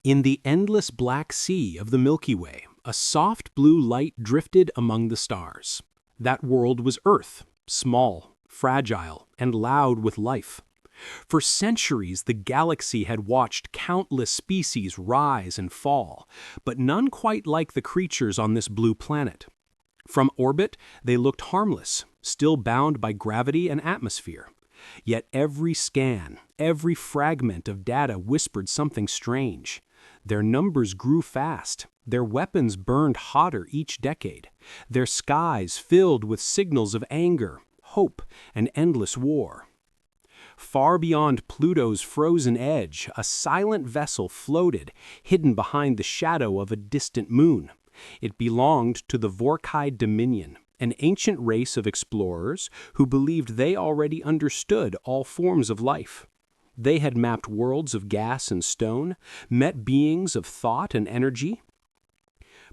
In the endless black sea of the Milky Way, a soft blue light drifted among the stars. That world was Earth, small, fragile, and loud with life. For centuries, the galaxy had watched countless species rise and fall, but none quite like the creatures on this blue planet. From orbit, they looked harmless, still bound by gravity and atmosphere. Yet every scan, every fragment of data whispered something strange. Their numbers grew fast, their weapons burned hotter each decade, their skies filled with signals of anger, hope, and endless war. Far beyond Pluto's frozen edge, a silent vessel floated, hidden behind the shadow of a distant moon. It belonged to the Vorr'kai Dominion, an ancient race of explorers who believed they already understood all forms of life. They had mapped worlds of gas and stone, met beings of thought and energy.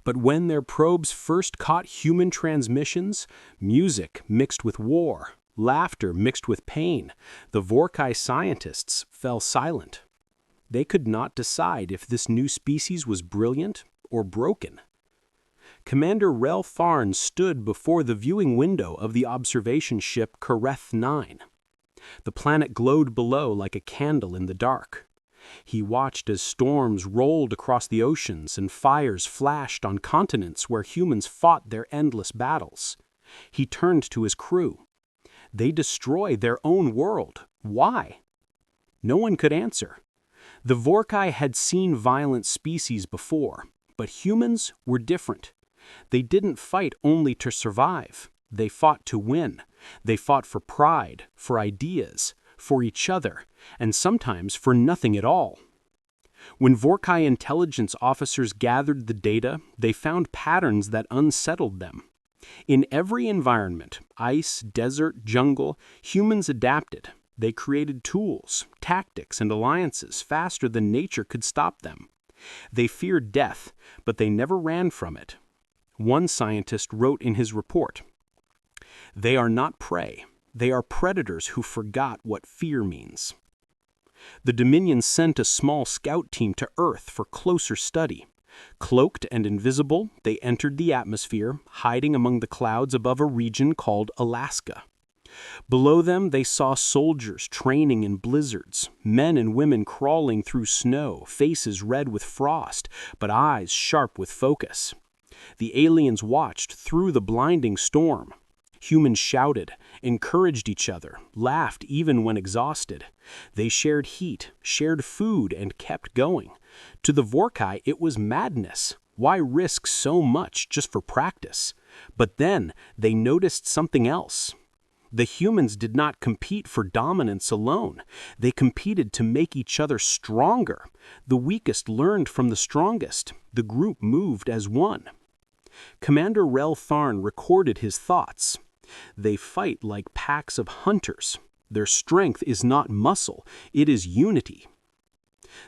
But when their probes first caught human transmissions, music mixed with war, laughter mixed with pain, the Vorr'kai scientists fell silent. They could not decide if this new species was brilliant or broken. Commander Rel Tharn stood before the viewing window of the observation ship Kareth 9. The planet glowed below like a candle in the dark. He watched as storms rolled across the oceans and fires flashed on continents where humans fought their endless battles. He turned to his crew. They destroyed their own world. Why? No one could answer. The Vorr'kai had seen violent species before, but humans were different. They didn't fight only to survive. They fought to win. They fought for pride, for ideas, for each other, and sometimes for nothing at all. When Vorr'kai intelligence officers gathered the data, they found patterns that unsettled them. In every environment, ice, desert, jungle, humans adapted. They created tools, tactics, and alliances faster than nature could stop them. They feared death, but they never ran from it. One scientist wrote in his report, "They are not prey. They are predators who forgot what fear means." The Dominion sent a small scout team to Earth for closer study. Cloaked and invisible, they entered the atmosphere, hiding among the clouds above a region called Alaska. Below them, they saw soldiers training in blizzards, men and women crawling through snow, faces red with frost, but eyes sharp with focus. The aliens watched through the blinding storm. Humans shouted, encouraged each other, laughed even when exhausted. They shared heat, shared food, and kept going. To the Vorr'kai, it was madness. Why risk so much just for practice? But then they noticed something else. The humans did not compete for dominance alone. They competed to make each other stronger. The weakest learned from the strongest. The group moved as one. Commander Rel Tharn recorded his thoughts. They fight like packs of hunters. Their strength is not muscle, it is unity.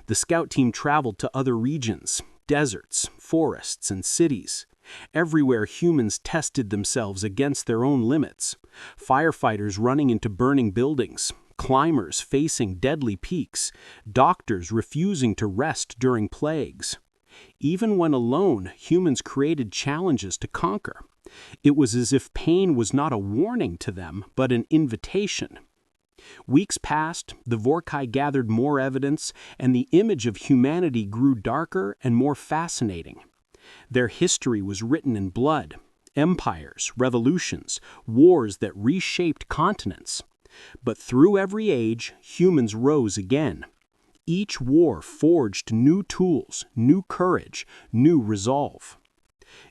The scout team traveled to other regions, deserts, forests, and cities. Everywhere humans tested themselves against their own limits. Firefighters running into burning buildings, climbers facing deadly peaks, doctors refusing to rest during plagues. Even when alone, humans created challenges to conquer. It was as if pain was not a warning to them, but an invitation. Weeks passed, the Vorr'kai gathered more evidence, and the image of humanity grew darker and more fascinating. Their history was written in blood, empires, revolutions, wars that reshaped continents. But through every age, humans rose again. Each war forged new tools, new courage, new resolve.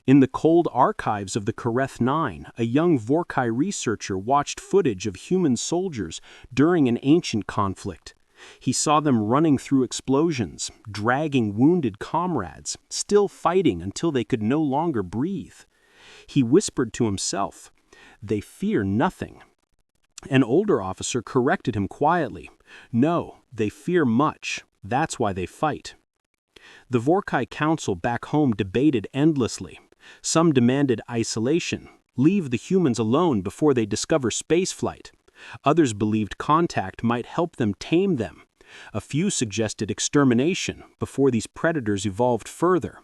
In the cold archives of the Kareth 9, a young Vorr'kai researcher watched footage of human soldiers during an ancient conflict. He saw them running through explosions, dragging wounded comrades, still fighting until they could no longer breathe. He whispered to himself, "They fear nothing." An older officer corrected him quietly, "No, they fear much. That's why they fight." The Vorr'kai Council back home debated endlessly. Some demanded isolation, leave the humans alone before they discover spaceflight. Others believed contact might help them tame them. A few suggested extermination before these predators evolved further.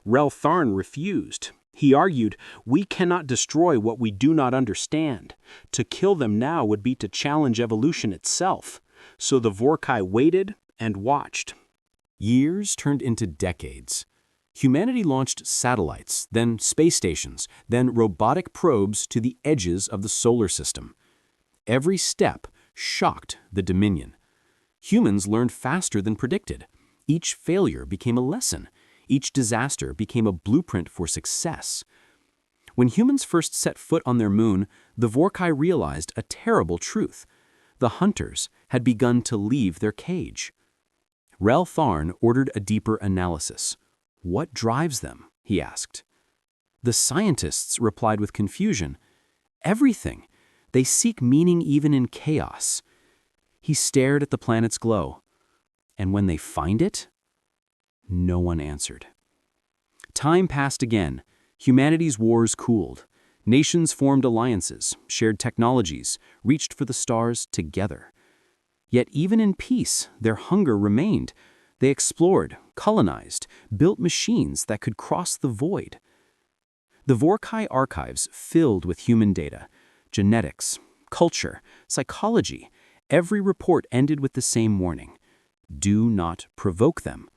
Reltharn refused. He argued, "We cannot destroy what we do not understand. To kill them now would be to challenge evolution itself." So the Vorr'kai waited and watched. Years turned into decades. Humanity launched satellites, then space stations, then robotic probes to the edges of the solar system. Every step shocked the Dominion. Humans learned faster than predicted. Each failure became a lesson. Each disaster became a blueprint for success. When humans first set foot on their moon, the Vorr'kai realized a terrible truth. The hunters had begun to leave their cage. Reltharn ordered a deeper analysis. "What drives them?" he asked. The scientists replied with confusion. "Everything. They seek meaning even in chaos." He stared at the planet's glow. "And when they find it?" No one answered. Time passed again. Humanity's wars cooled. Nations formed alliances, shared technologies, reached for the stars together. Yet even in peace, their hunger remained. They explored, colonized, built machines that could cross the void. The Vorr'kai archives filled with human data, genetics, culture, psychology. Every report ended with the same warning: do not provoke them.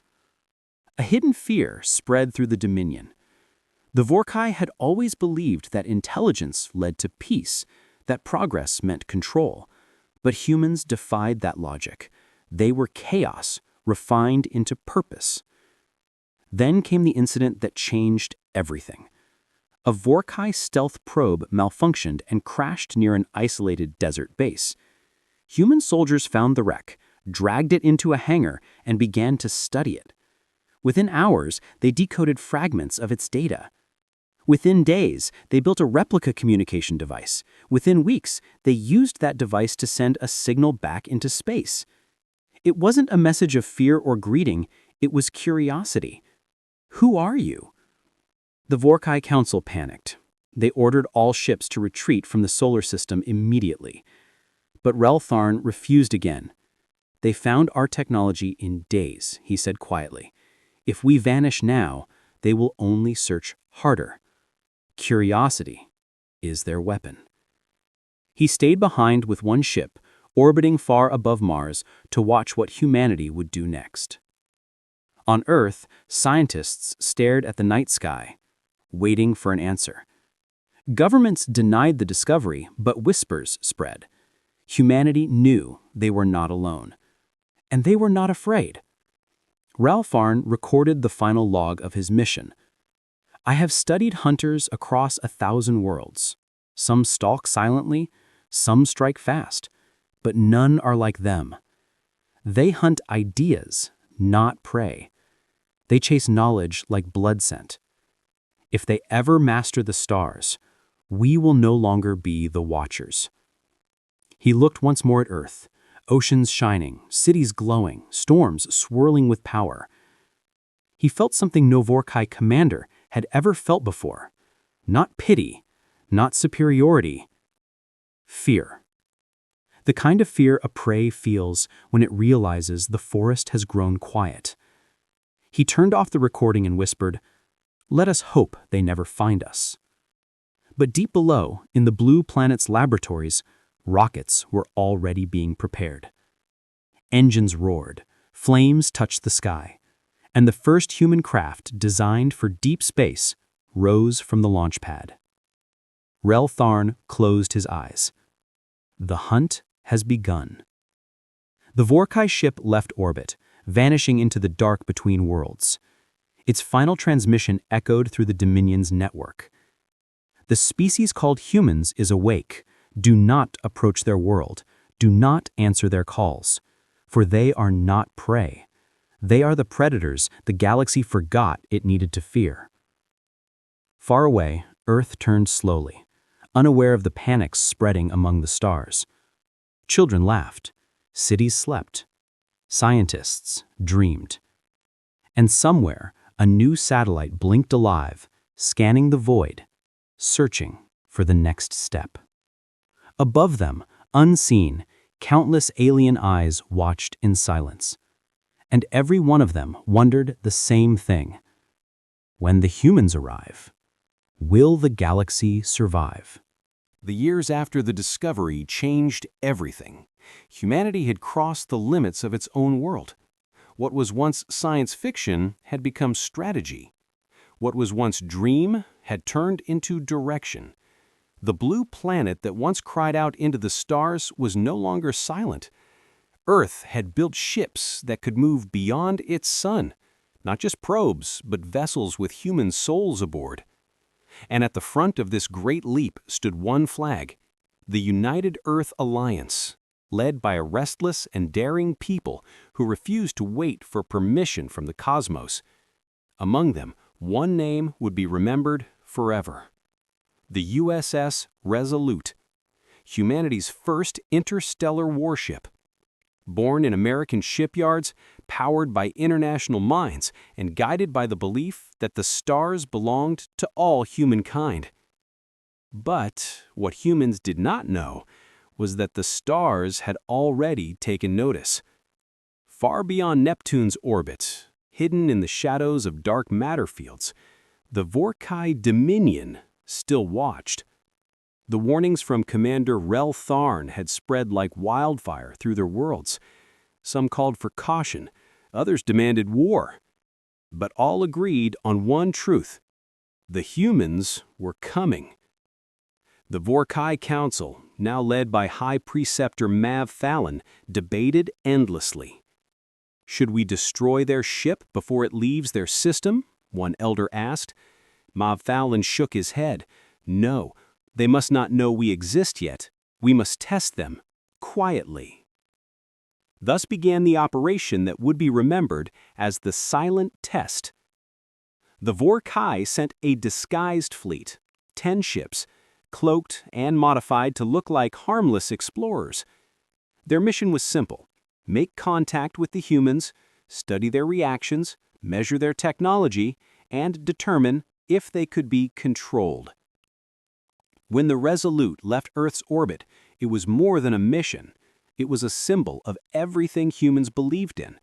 A hidden fear spread through the Dominion. The Vorr'kai had always believed that intelligence led to peace, that progress meant control. But humans defied that logic. They were chaos, refined into purpose. Then came the incident that changed everything. A Vorr'kai stealth probe malfunctioned and crashed near an isolated desert base. Human soldiers found the wreck, dragged it into a hangar, and began to study it. Within hours, they decoded fragments of its data. Within days, they built a replica communication device. Within weeks, they used that device to send a signal back into space. It wasn't a message of fear or greeting, it was curiosity. Who are you? The Vorr'kai Council panicked. They ordered all ships to retreat from the solar system immediately. But Reltharn refused again. "They found our technology in days," he said quietly. "If we vanish now, they will only search harder. Curiosity is their weapon." He stayed behind with one ship, orbiting far above Mars, to watch what humanity would do next. On Earth, scientists stared at the night sky, waiting for an answer. Governments denied the discovery, but whispers spread. Humanity knew they were not alone. And they were not afraid. Reltharn recorded the final log of his mission. "I have studied hunters across 1,000 worlds. Some stalk silently, some strike fast, but none are like them. They hunt ideas, not prey. They chase knowledge like blood scent. If they ever master the stars, we will no longer be the watchers." He looked once more at Earth, oceans shining, cities glowing, storms swirling with power. He felt something no Vorr'kai commander had ever felt before. Not pity, not superiority. Fear. The kind of fear a prey feels when it realizes the forest has grown quiet. He turned off the recording and whispered, "Let us hope they never find us." But deep below, in the blue planet's laboratories, rockets were already being prepared. Engines roared, flames touched the sky, and the first human craft designed for deep space rose from the launch pad. Reltharn closed his eyes. The hunt has begun. The Vorr'kai ship left orbit, vanishing into the dark between worlds. Its final transmission echoed through the Dominion's network. The species called humans is awake. Do not approach their world. Do not answer their calls. For they are not prey. They are the predators the galaxy forgot it needed to fear. Far away, Earth turned slowly, unaware of the panic spreading among the stars. Children laughed. Cities slept. Scientists dreamed. And somewhere, a new satellite blinked alive, scanning the void, searching for the next step. Above them, unseen, Countless alien eyes watched in silence. And every one of them wondered the same thing. When the humans arrive, will the galaxy survive? The years after the discovery changed everything. Humanity had crossed the limits of its own world. What was once science fiction had become strategy. What was once dream had turned into direction. The blue planet that once cried out into the stars was no longer silent. Earth had built ships that could move beyond its sun, not just probes, but vessels with human souls aboard. And at the front of this great leap stood one flag, the United Earth Alliance, led by a restless and daring people who refused to wait for permission from the cosmos. Among them, one name would be remembered forever. The USS Resolute, humanity's first interstellar warship. Born in American shipyards, powered by international minds, and guided by the belief that the stars belonged to all humankind. But what humans did not know was that the stars had already taken notice. Far beyond Neptune's orbit, hidden in the shadows of dark matter fields, the Vorr'kai Dominion still watched. The warnings from Commander Rel Tharn had spread like wildfire through their worlds. Some called for caution, others demanded war. But all agreed on one truth: the humans were coming. The Vorr'kai Council, now led by High Preceptor Mav Thalon, debated endlessly. Should we destroy their ship before it leaves their system? One elder asked. Mav Thalon shook his head. No, they must not know we exist yet. We must test them, quietly. Thus began the operation that would be remembered as the Silent Test. The Vorr'kai sent a disguised fleet, 10 ships, cloaked and modified to look like harmless explorers. Their mission was simple: make contact with the humans, study their reactions, measure their technology, and determine if they could be controlled. When the Resolute left Earth's orbit, it was more than a mission. It was a symbol of everything humans believed in.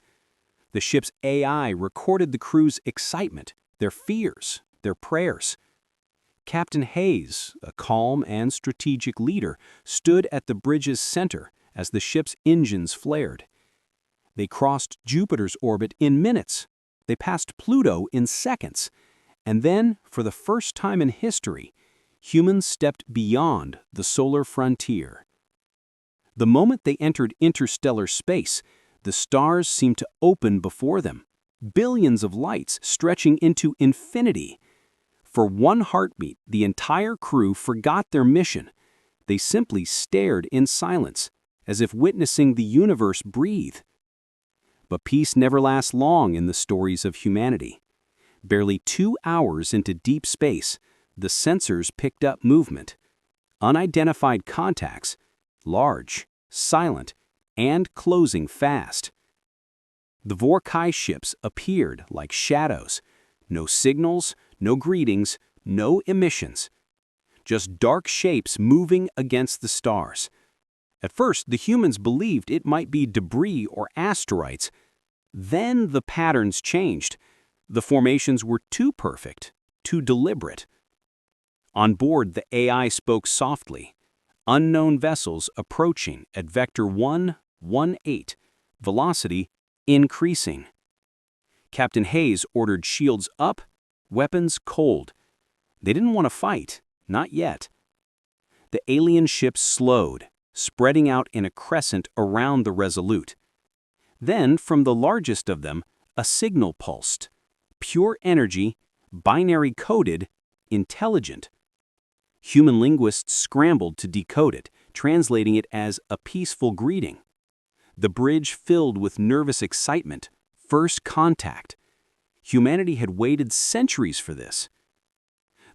The ship's AI recorded the crew's excitement, their fears, their prayers. Captain Hayes, a calm and strategic leader, stood at the bridge's center as the ship's engines flared. They crossed Jupiter's orbit in minutes. They passed Pluto in seconds. And then, for the first time in history, humans stepped beyond the solar frontier. The moment they entered interstellar space, the stars seemed to open before them, billions of lights stretching into infinity. For one heartbeat, the entire crew forgot their mission. They simply stared in silence, as if witnessing the universe breathe. But peace never lasts long in the stories of humanity. Barely 2 hours into deep space, the sensors picked up movement. Unidentified contacts, large, silent, and closing fast. The Vorr'kai ships appeared like shadows. No signals, no greetings, no emissions. Just dark shapes moving against the stars. At first, the humans believed it might be debris or asteroids. Then the patterns changed. The formations were too perfect, too deliberate. On board, the AI spoke softly. Unknown vessels approaching at vector 118, velocity increasing. Captain Hayes ordered shields up, weapons cold. They didn't want to fight, not yet. The alien ships slowed, spreading out in a crescent around the Resolute. Then, from the largest of them, a signal pulsed. Pure energy, binary-coded, intelligent. Human linguists scrambled to decode it, translating it as a peaceful greeting. The bridge filled with nervous excitement, first contact. Humanity had waited centuries for this.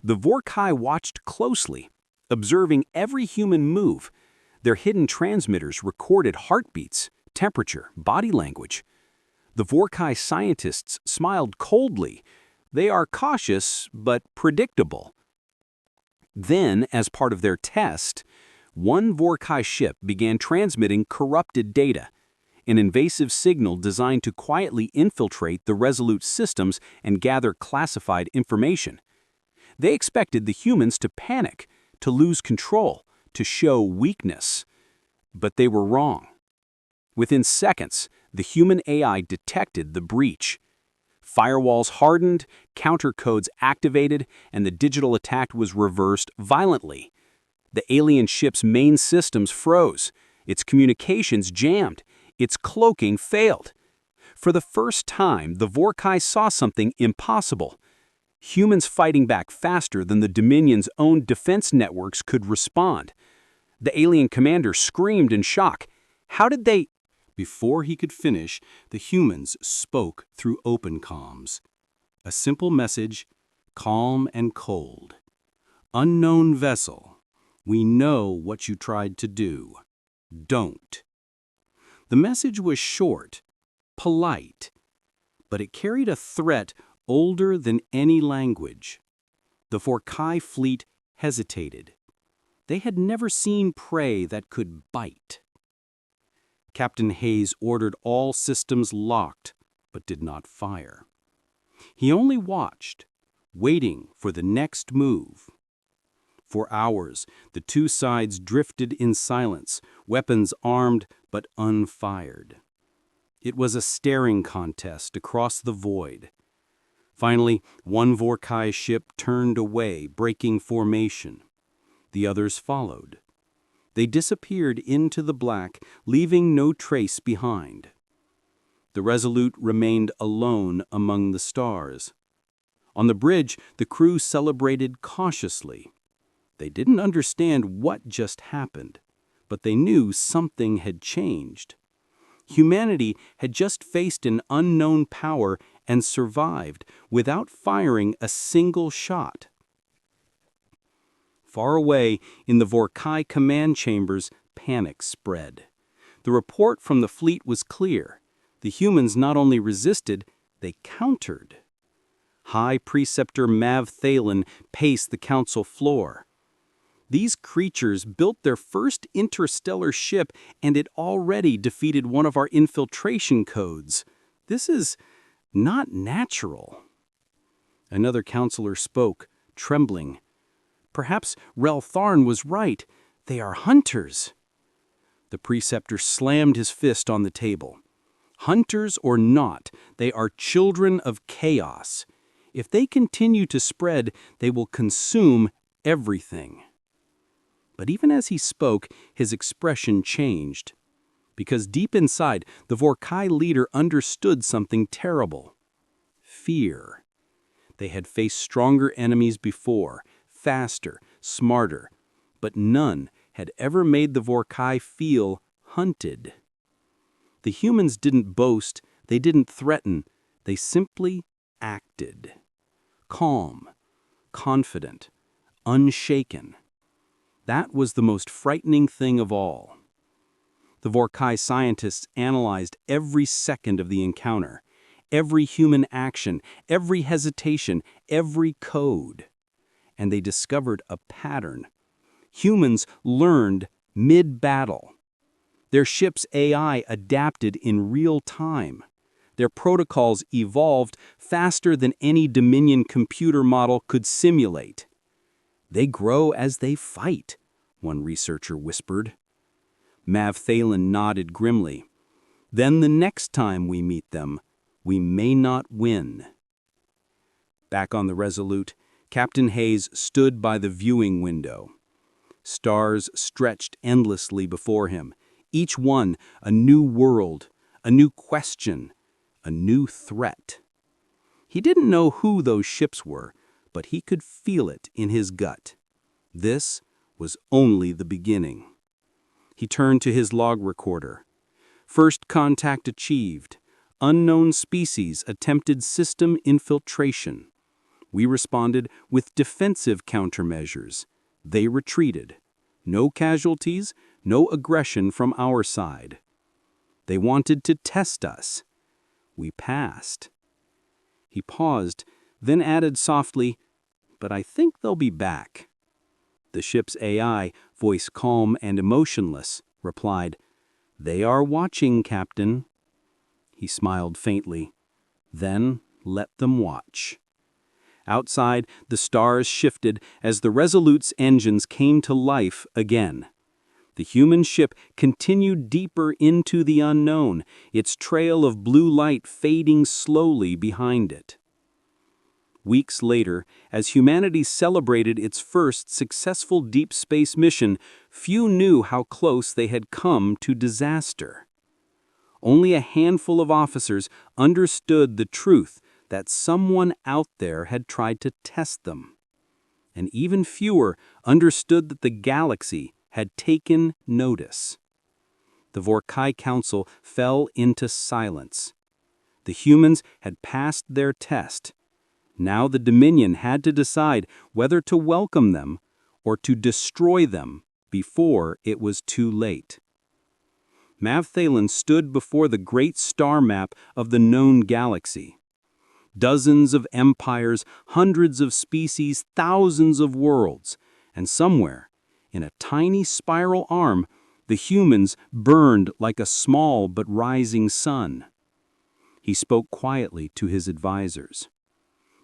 The Vorr'kai watched closely, observing every human move. Their hidden transmitters recorded heartbeats, temperature, body language. The Vorr'kai scientists smiled coldly. They are cautious, but predictable. Then, as part of their test, one Vorr'kai ship began transmitting corrupted data, an invasive signal designed to quietly infiltrate the Resolute systems and gather classified information. They expected the humans to panic, to lose control, to show weakness. But they were wrong. Within seconds, the human AI detected the breach. Firewalls hardened, counter codes activated, and the digital attack was reversed violently. The alien ship's main systems froze, its communications jammed, its cloaking failed. For the first time, the Vorr'kai saw something impossible. Humans fighting back faster than the Dominion's own defense networks could respond. The alien commander screamed in shock. How did they... Before he could finish, the humans spoke through open comms. A simple message, calm and cold. Unknown vessel, we know what you tried to do. Don't. The message was short, polite, but it carried a threat older than any language. The Vorr'kai fleet hesitated. They had never seen prey that could bite. Captain Hayes ordered all systems locked, but did not fire. He only watched, waiting for the next move. For hours, the two sides drifted in silence, weapons armed but unfired. It was a staring contest across the void. Finally, one Vorr'kai ship turned away, breaking formation. The others followed. They disappeared into the black, leaving no trace behind. The Resolute remained alone among the stars. On the bridge, the crew celebrated cautiously. They didn't understand what just happened, but they knew something had changed. Humanity had just faced an unknown power and survived without firing a single shot. Far away in the Vorr'kai command chambers, panic spread. The report from the fleet was clear. The humans not only resisted, they countered. High Preceptor Mav Thalen paced the council floor. These creatures built their first interstellar ship, and it already defeated one of our infiltration codes. This is not natural. Another counselor spoke, trembling. Perhaps Reltharn was right. They are hunters. The preceptor slammed his fist on the table. Hunters or not, they are children of chaos. If they continue to spread, they will consume everything. But even as he spoke, his expression changed. Because deep inside, the Vorr'kai leader understood something terrible. Fear. They had faced stronger enemies before, faster, smarter, but none had ever made the Vorr'kai feel hunted. The humans didn't boast, they didn't threaten, they simply acted. Calm, confident, unshaken. That was the most frightening thing of all. The Vorr'kai scientists analyzed every second of the encounter, every human action, every hesitation, every code. And they discovered a pattern. Humans learned mid-battle. Their ship's AI adapted in real time. Their protocols evolved faster than any Dominion computer model could simulate. They grow as they fight, one researcher whispered. Mav Thalen nodded grimly. Then the next time we meet them, we may not win. Back on the Resolute, Captain Hayes stood by the viewing window. Stars stretched endlessly before him, each one a new world, a new question, a new threat. He didn't know who those ships were, but he could feel it in his gut. This was only the beginning. He turned to his log recorder. First contact achieved. Unknown species attempted system infiltration. We responded with defensive countermeasures. They retreated. No casualties, no aggression from our side. They wanted to test us. We passed. He paused, then added softly, but I think they'll be back. The ship's AI voice calm and emotionless, replied, "They are watching, Captain." He smiled faintly. "Then let them watch." Outside, the stars shifted as the Resolute's engines came to life again. The human ship continued deeper into the unknown, its trail of blue light fading slowly behind it. Weeks later, as humanity celebrated its first successful deep space mission, few knew how close they had come to disaster. Only a handful of officers understood the truth that someone out there had tried to test them. And even fewer understood that the galaxy had taken notice. The Vorr'kai Council fell into silence. The humans had passed their test. Now the Dominion had to decide whether to welcome them or to destroy them before it was too late. Mav Thalen stood before the great star map of the known galaxy. Dozens of empires, hundreds of species, thousands of worlds, and somewhere, in a tiny spiral arm, the humans burned like a small but rising sun. He spoke quietly to his advisors.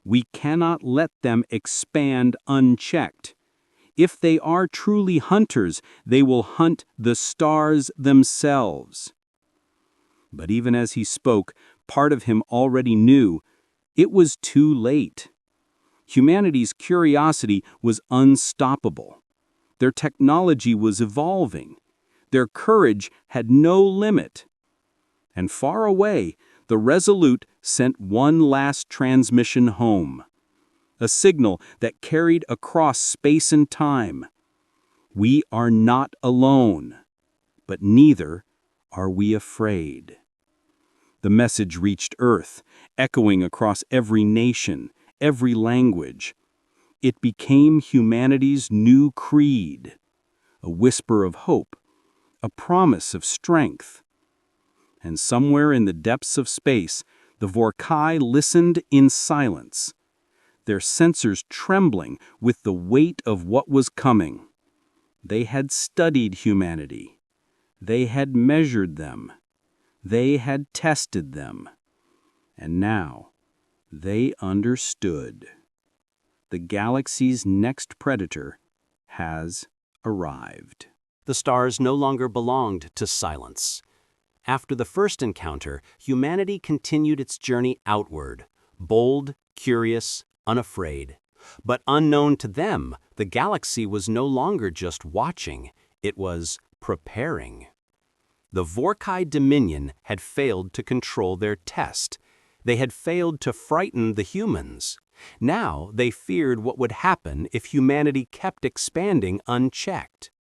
"We cannot let them expand unchecked. If they are truly hunters, they will hunt the stars themselves." But even as he spoke, part of him already knew it was too late. Humanity's curiosity was unstoppable. Their technology was evolving. Their courage had no limit. And far away, the Resolute sent one last transmission home. A signal that carried across space and time. "We are not alone, but neither are we afraid." The message reached Earth, echoing across every nation, every language. It became humanity's new creed, a whisper of hope, a promise of strength. And somewhere in the depths of space, the Vorr'kai listened in silence, their sensors trembling with the weight of what was coming. They had studied humanity. They had measured them. They had tested them. And now, they understood. The galaxy's next predator has arrived. The stars no longer belonged to silence. After the first encounter, humanity continued its journey outward, bold, curious, unafraid. But unknown to them, the galaxy was no longer just watching, it was preparing. The Vorr'kai Dominion had failed to control their test. They had failed to frighten the humans. Now they feared what would happen if humanity kept expanding unchecked.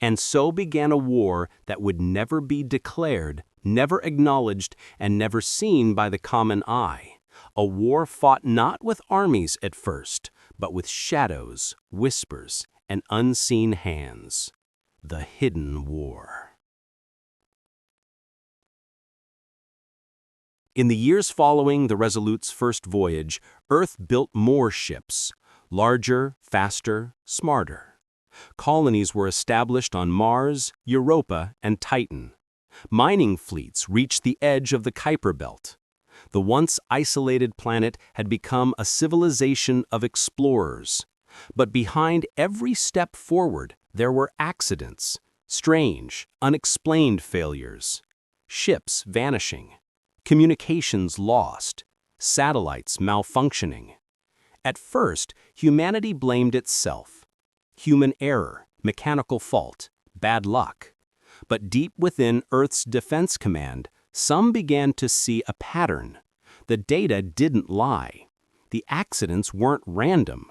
And so began a war that would never be declared, never acknowledged, and never seen by the common eye. A war fought not with armies at first, but with shadows, whispers, and unseen hands. The hidden war. In the years following the Resolute's first voyage, Earth built more ships, larger, faster, smarter. Colonies were established on Mars, Europa, and Titan. Mining fleets reached the edge of the Kuiper Belt. The once isolated planet had become a civilization of explorers. But behind every step forward, there were accidents, strange, unexplained failures. Ships vanishing. Communications lost, satellites malfunctioning. At first, humanity blamed itself. Human error, mechanical fault, bad luck. But deep within Earth's Defense Command, some began to see a pattern. The data didn't lie. The accidents weren't random.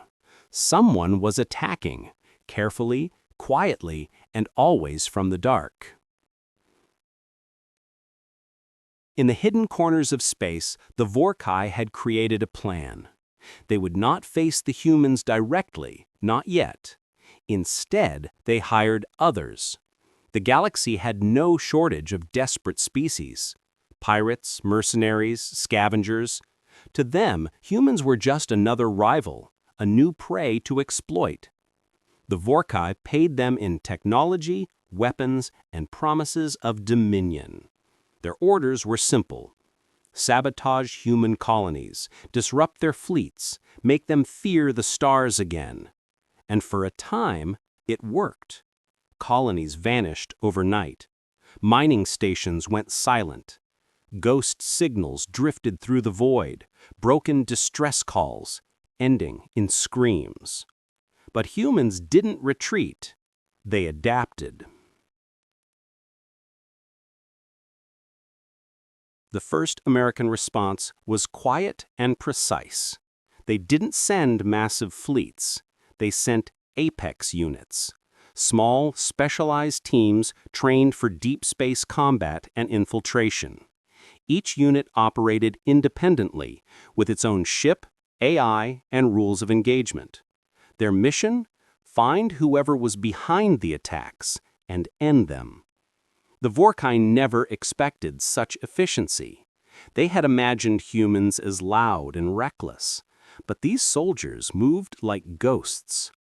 Someone was attacking, carefully, quietly, and always from the dark. In the hidden corners of space, the Vorr'kai had created a plan. They would not face the humans directly, not yet. Instead, they hired others. The galaxy had no shortage of desperate species. Pirates, mercenaries, scavengers. To them, humans were just another rival, a new prey to exploit. The Vorr'kai paid them in technology, weapons, and promises of dominion. Their orders were simple: sabotage human colonies, disrupt their fleets, make them fear the stars again. And for a time, it worked. Colonies vanished overnight. Mining stations went silent. Ghost signals drifted through the void, broken distress calls, ending in screams. But humans didn't retreat. They adapted. The first American response was quiet and precise. They didn't send massive fleets. They sent apex units, small, specialized teams trained for deep space combat and infiltration. Each unit operated independently, with its own ship, AI, and rules of engagement. Their mission? Find whoever was behind the attacks and end them. The Vorr'kai never expected such efficiency. They had imagined humans as loud and reckless, but these soldiers moved like ghosts.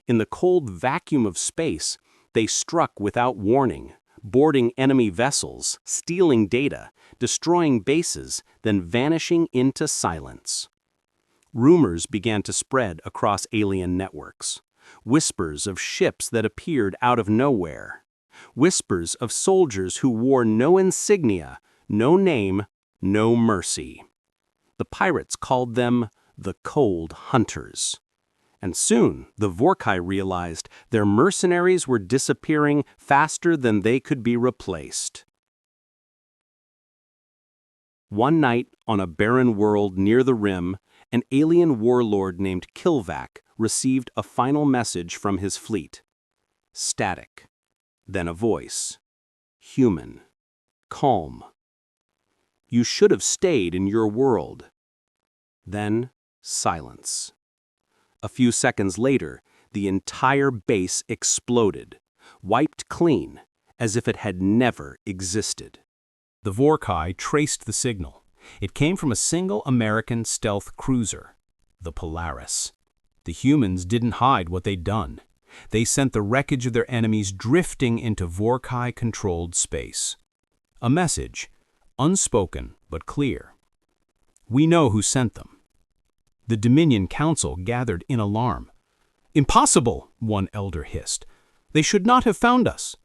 In the cold vacuum of space, they struck without warning, boarding enemy vessels, stealing data, destroying bases, then vanishing into silence. Rumors began to spread across alien networks. Whispers of ships that appeared out of nowhere. Whispers of soldiers who wore no insignia, no name, no mercy. The pirates called them the Cold Hunters. And soon, the Vorr'kai realized their mercenaries were disappearing faster than they could be replaced. One night, on a barren world near the Rim, an alien warlord named Kilvac received a final message from his fleet. Static. Then a voice. Human. Calm. You should have stayed in your world. Then, silence. A few seconds later, the entire base exploded, wiped clean, as if it had never existed. The Vorr'kai traced the signal. It came from a single American stealth cruiser, the Polaris. The humans didn't hide what they'd done. They sent the wreckage of their enemies drifting into Vorr'kai-controlled space. A message, unspoken but clear. We know who sent them. The Dominion Council gathered in alarm. "Impossible," one elder hissed. "They should not have found us."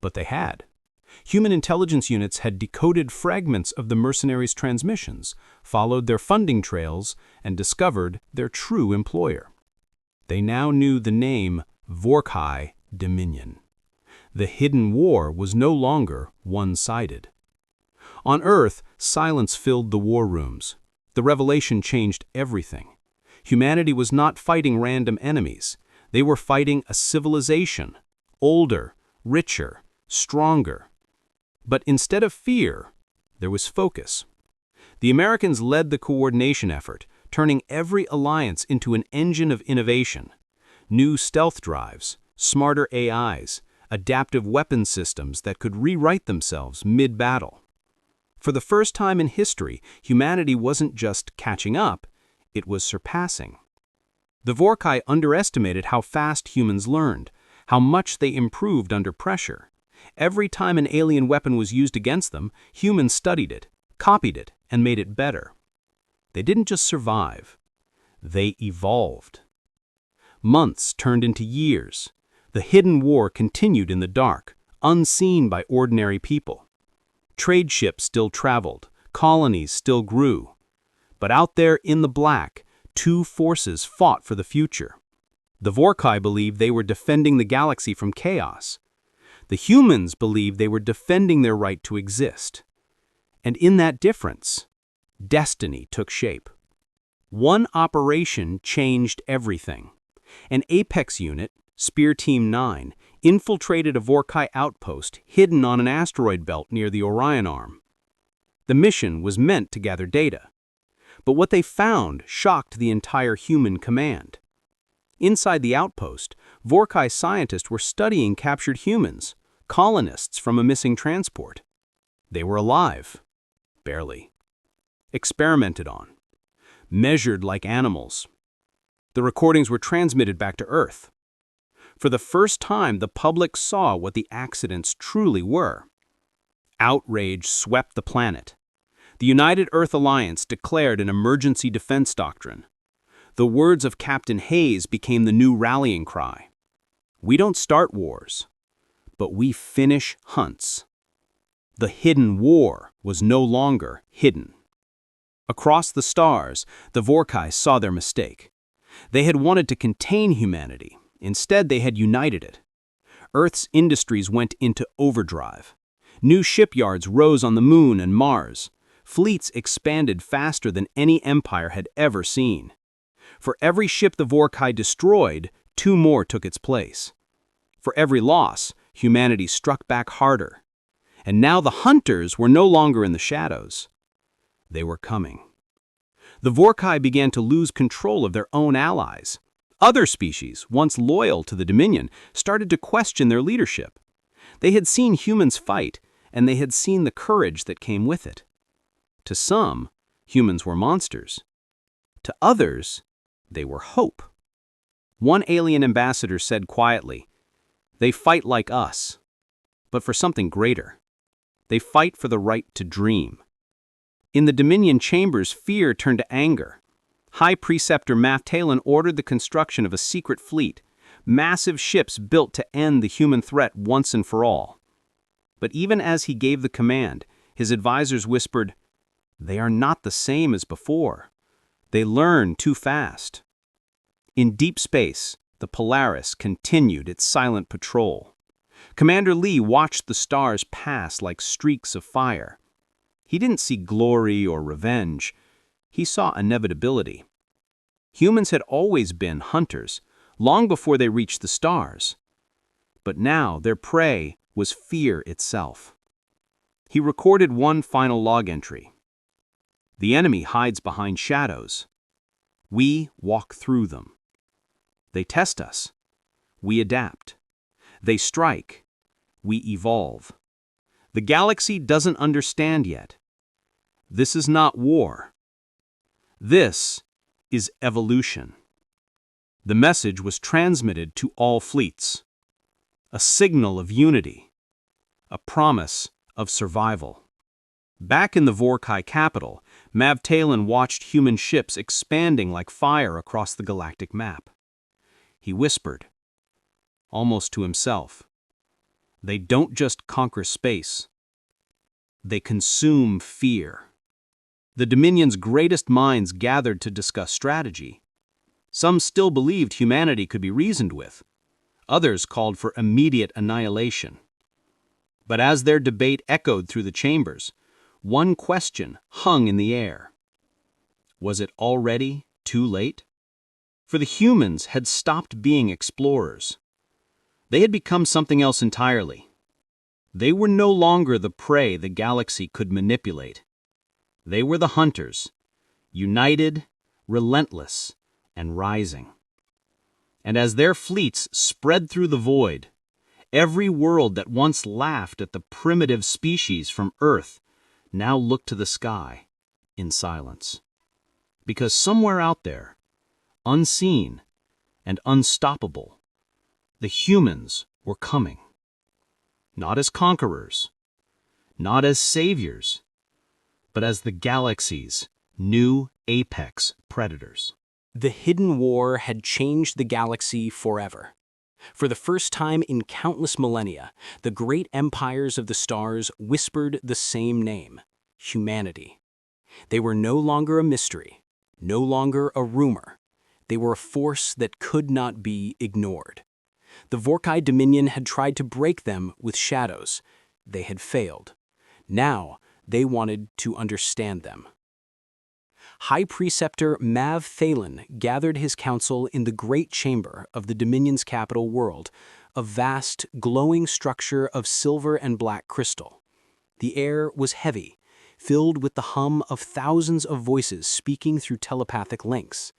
But they had. Human intelligence units had decoded fragments of the mercenaries' transmissions, followed their funding trails, and discovered their true employer. They now knew the name Vorr'kai Dominion. The hidden war was no longer one-sided. On Earth, silence filled the war rooms. The revelation changed everything. Humanity was not fighting random enemies. They were fighting a civilization, older, richer, stronger. But instead of fear, there was focus. The Americans led the coordination effort, turning every alliance into an engine of innovation. New stealth drives, smarter AIs, adaptive weapon systems that could rewrite themselves mid-battle. For the first time in history, humanity wasn't just catching up, it was surpassing. The Vorr'kai underestimated how fast humans learned, how much they improved under pressure. Every time an alien weapon was used against them, humans studied it, copied it, and made it better. They didn't just survive. They evolved. Months turned into years. The hidden war continued in the dark, unseen by ordinary people. Trade ships still traveled, colonies still grew. But out there in the black, two forces fought for the future. The Vorr'kai believed they were defending the galaxy from chaos. The humans believed they were defending their right to exist. And in that difference, destiny took shape. One operation changed everything. An Apex unit, Spear Team 9, infiltrated a Vorr'kai outpost hidden on an asteroid belt near the Orion Arm. The mission was meant to gather data. But what they found shocked the entire human command. Inside the outpost, Vorr'kai scientists were studying captured humans, colonists from a missing transport. They were alive. Barely. Experimented on. Measured like animals. The recordings were transmitted back to Earth. For the first time, the public saw what the accidents truly were. Outrage swept the planet. The United Earth Alliance declared an emergency defense doctrine. The words of Captain Hayes became the new rallying cry. We don't start wars, but we finish hunts. The hidden war was no longer hidden. Across the stars, the Vorr'kai saw their mistake. They had wanted to contain humanity. Instead, they had united it. Earth's industries went into overdrive. New shipyards rose on the Moon and Mars. Fleets expanded faster than any empire had ever seen. For every ship the Vorr'kai destroyed, 2 more took its place. For every loss, humanity struck back harder. And now the hunters were no longer in the shadows. They were coming. The Vorr'kai began to lose control of their own allies. Other species, once loyal to the Dominion, started to question their leadership. They had seen humans fight, and they had seen the courage that came with it. To some, humans were monsters. To others, they were hope. One alien ambassador said quietly, "They fight like us, but for something greater. They fight for the right to dream." In the Dominion chambers, fear turned to anger. High Preceptor Talon ordered the construction of a secret fleet, massive ships built to end the human threat once and for all. But even as he gave the command, his advisors whispered, "They are not the same as before. They learn too fast." In deep space, the Polaris continued its silent patrol. Commander Lee watched the stars pass like streaks of fire. He didn't see glory or revenge. He saw inevitability. Humans had always been hunters, long before they reached the stars. But now their prey was fear itself. He recorded one final log entry. The enemy hides behind shadows. We walk through them. They test us. We adapt. They strike. We evolve. The galaxy doesn't understand yet. This is not war. This is evolution. The message was transmitted to all fleets. A signal of unity. A promise of survival. Back in the Vorr'kai capital, Talon watched human ships expanding like fire across the galactic map. He whispered, almost to himself, "They don't just conquer space. They consume fear." The Dominion's greatest minds gathered to discuss strategy. Some still believed humanity could be reasoned with. Others called for immediate annihilation. But as their debate echoed through the chambers, one question hung in the air. Was it already too late? For the humans had stopped being explorers. They had become something else entirely. They were no longer the prey the galaxy could manipulate. They were the hunters, united, relentless, and rising. And as their fleets spread through the void, every world that once laughed at the primitive species from Earth now looked to the sky in silence. Because somewhere out there, unseen and unstoppable, the humans were coming. Not as conquerors, not as saviors, but as the galaxy's new apex predators. The hidden war had changed the galaxy forever. For the first time in countless millennia, the great empires of the stars whispered the same name, humanity. They were no longer a mystery, no longer a rumor. They were a force that could not be ignored. The Vorr'kai Dominion had tried to break them with shadows. They had failed. Now, they wanted to understand them. High Preceptor Talon gathered his council in the great chamber of the Dominion's capital world, a vast, glowing structure of silver and black crystal. The air was heavy, filled with the hum of thousands of voices speaking through telepathic links.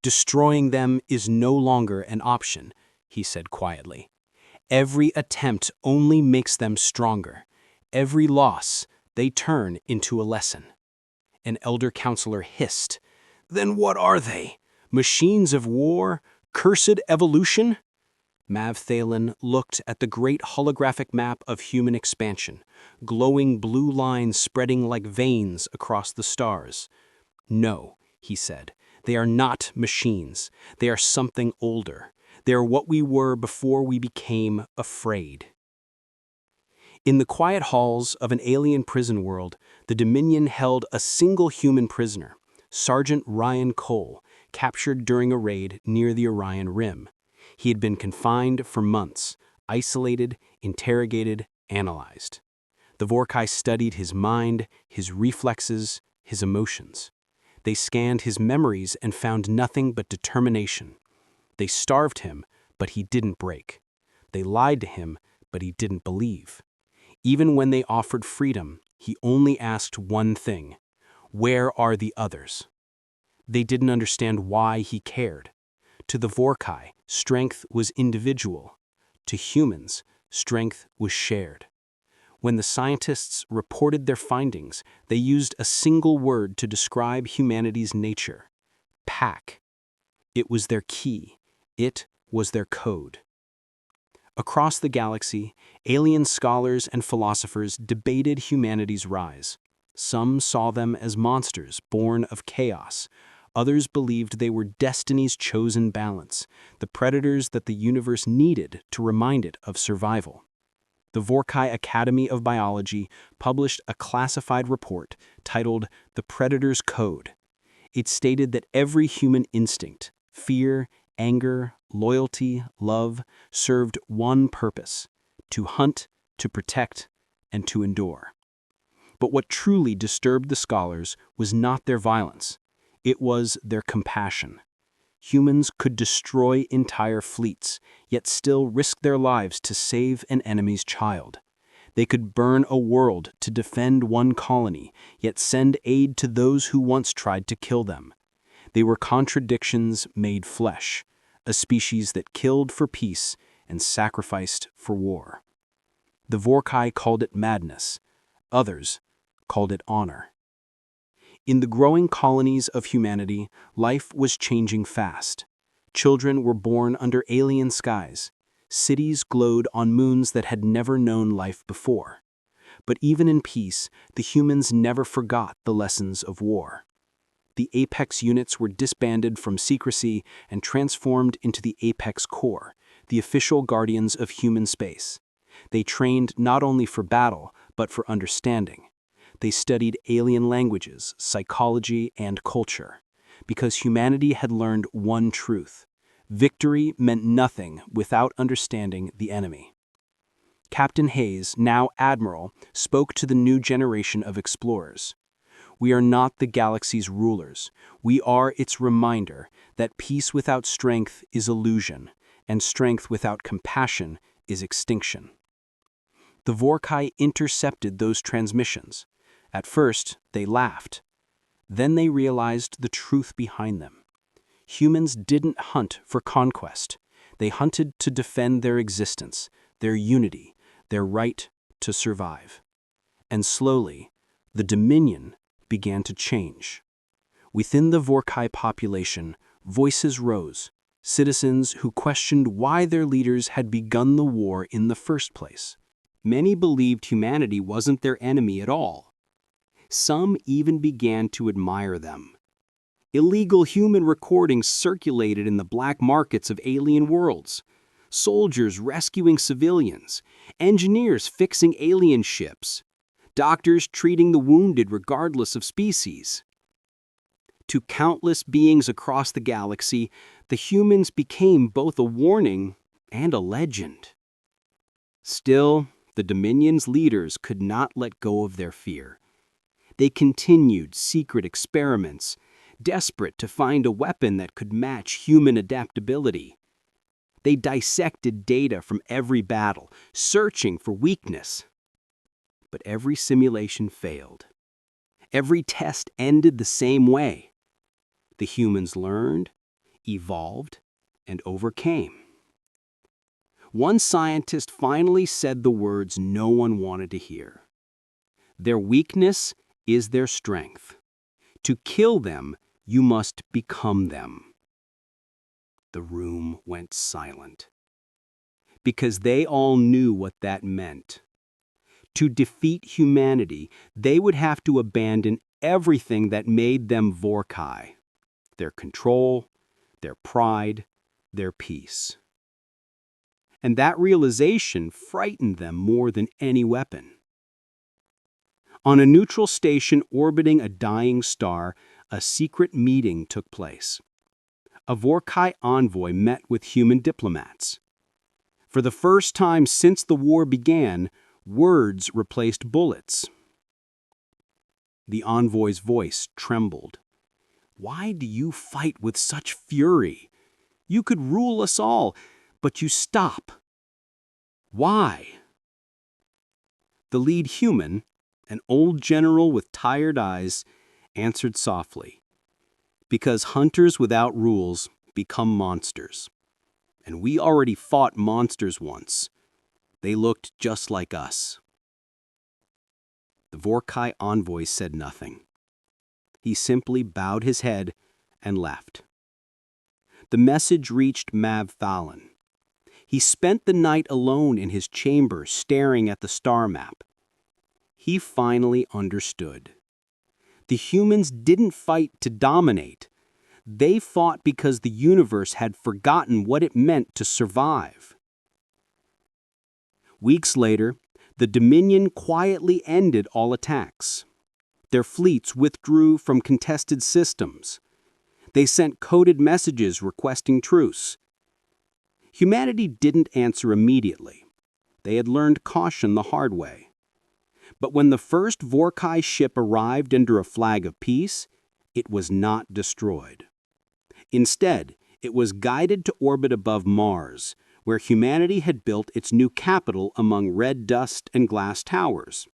"Destroying them is no longer an option," he said quietly. "Every attempt only makes them stronger. Every loss, they turn into a lesson." An elder counselor hissed. "Then what are they? Machines of war? Cursed evolution?" Mav Thalen looked at the great holographic map of human expansion, glowing blue lines spreading like veins across the stars. "No," he said, "they are not machines. They are something older. They are what we were before we became afraid." In the quiet halls of an alien prison world, the Dominion held a single human prisoner, Sergeant Ryan Cole, captured during a raid near the Orion Rim. He had been confined for months, isolated, interrogated, analyzed. The Vorr'kai studied his mind, his reflexes, his emotions. They scanned his memories and found nothing but determination. They starved him, but he didn't break. They lied to him, but he didn't believe. Even when they offered freedom, he only asked one thing: where are the others? They didn't understand why he cared. To the Vorr'kai, strength was individual. To humans, strength was shared. When the scientists reported their findings, they used a single word to describe humanity's nature: pack. It was their key. It was their code. Across the galaxy, alien scholars and philosophers debated humanity's rise. Some saw them as monsters born of chaos. Others believed they were destiny's chosen balance, the predators that the universe needed to remind it of survival. The Vorr'kai Academy of Biology published a classified report titled The Predator's Code. It stated that every human instinct, fear, anger, loyalty, love, served one purpose: to hunt, to protect, and to endure. But what truly disturbed the scholars was not their violence. It was their compassion. Humans could destroy entire fleets, yet still risk their lives to save an enemy's child. They could burn a world to defend one colony, yet send aid to those who once tried to kill them. They were contradictions made flesh, a species that killed for peace and sacrificed for war. The Vorr'kai called it madness. Others called it honor. In the growing colonies of humanity, life was changing fast. Children were born under alien skies. Cities glowed on moons that had never known life before. But even in peace, the humans never forgot the lessons of war. The Apex units were disbanded from secrecy and transformed into the Apex Corps, the official guardians of human space. They trained not only for battle, but for understanding. They studied alien languages, psychology, and culture, because humanity had learned one truth: victory meant nothing without understanding the enemy. Captain Hayes, now Admiral, spoke to the new generation of explorers. "We are not the galaxy's rulers. We are its reminder that peace without strength is illusion, and strength without compassion is extinction." The Vorr'kai intercepted those transmissions. At first, they laughed. Then they realized the truth behind them. Humans didn't hunt for conquest. They hunted to defend their existence, their unity, their right to survive. And slowly, the Dominion began to change. Within the Vorr'kai population, voices rose, citizens who questioned why their leaders had begun the war in the first place. Many believed humanity wasn't their enemy at all. Some even began to admire them. Illegal human recordings circulated in the black markets of alien worlds. Soldiers rescuing civilians, engineers fixing alien ships, doctors treating the wounded regardless of species. To countless beings across the galaxy, the humans became both a warning and a legend. Still, the Dominion's leaders could not let go of their fear. They continued secret experiments, desperate to find a weapon that could match human adaptability. They dissected data from every battle, searching for weakness. But every simulation failed. Every test ended the same way. The humans learned, evolved, and overcame. One scientist finally said the words no one wanted to hear: "Their weakness is their strength. To kill them, you must become them." The room went silent. because they all knew what that meant. To defeat humanity, they would have to abandon everything that made them Vorr'kai: their control, their pride, their peace. And that realization frightened them more than any weapon. On a neutral station orbiting a dying star, a secret meeting took place. A Vorr'kai envoy met with human diplomats. For the first time since the war began, words replaced bullets. The envoy's voice trembled. "Why do you fight with such fury? You could rule us all, but you stop. Why?" The lead human, an old general with tired eyes, answered softly, "Because hunters without rules become monsters. And we already fought monsters once. They looked just like us." The Vorr'kai envoy said nothing. He simply bowed his head and left. The message reached Mav Fallon. He spent the night alone in his chamber staring at the star map. He finally understood. The humans didn't fight to dominate. They fought because the universe had forgotten what it meant to survive. Weeks later, the Dominion quietly ended all attacks. Their fleets withdrew from contested systems. They sent coded messages requesting truce. Humanity didn't answer immediately. They had learned caution the hard way. But when the first Vorr'kai ship arrived under a flag of peace, it was not destroyed. Instead, it was guided to orbit above Mars, where humanity had built its new capital among red dust and glass towers.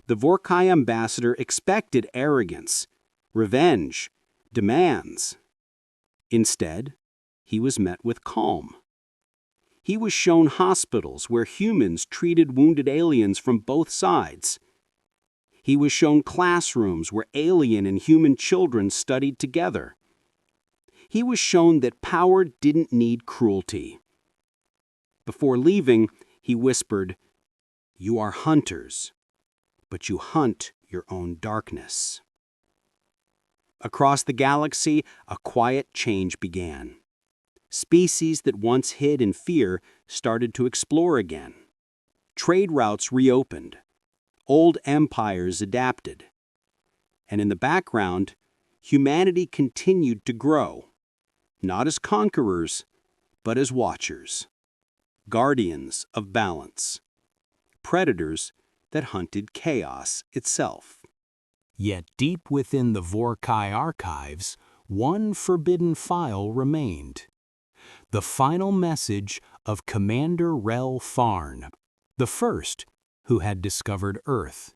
The Vorr'kai ambassador expected arrogance, revenge, demands. Instead, he was met with calm. He was shown hospitals where humans treated wounded aliens from both sides. He was shown classrooms where alien and human children studied together. He was shown that power didn't need cruelty. Before leaving, he whispered, "You are hunters, but you hunt your own darkness." Across the galaxy, a quiet change began. Species that once hid in fear started to explore again. Trade routes reopened. Old empires adapted. And in the background, humanity continued to grow, not as conquerors, but as watchers, guardians of balance, predators that hunted chaos itself. Yet deep within the Vorr'kai archives, one forbidden file remained. The final message of Commander Rel Farn, the first who had discovered Earth.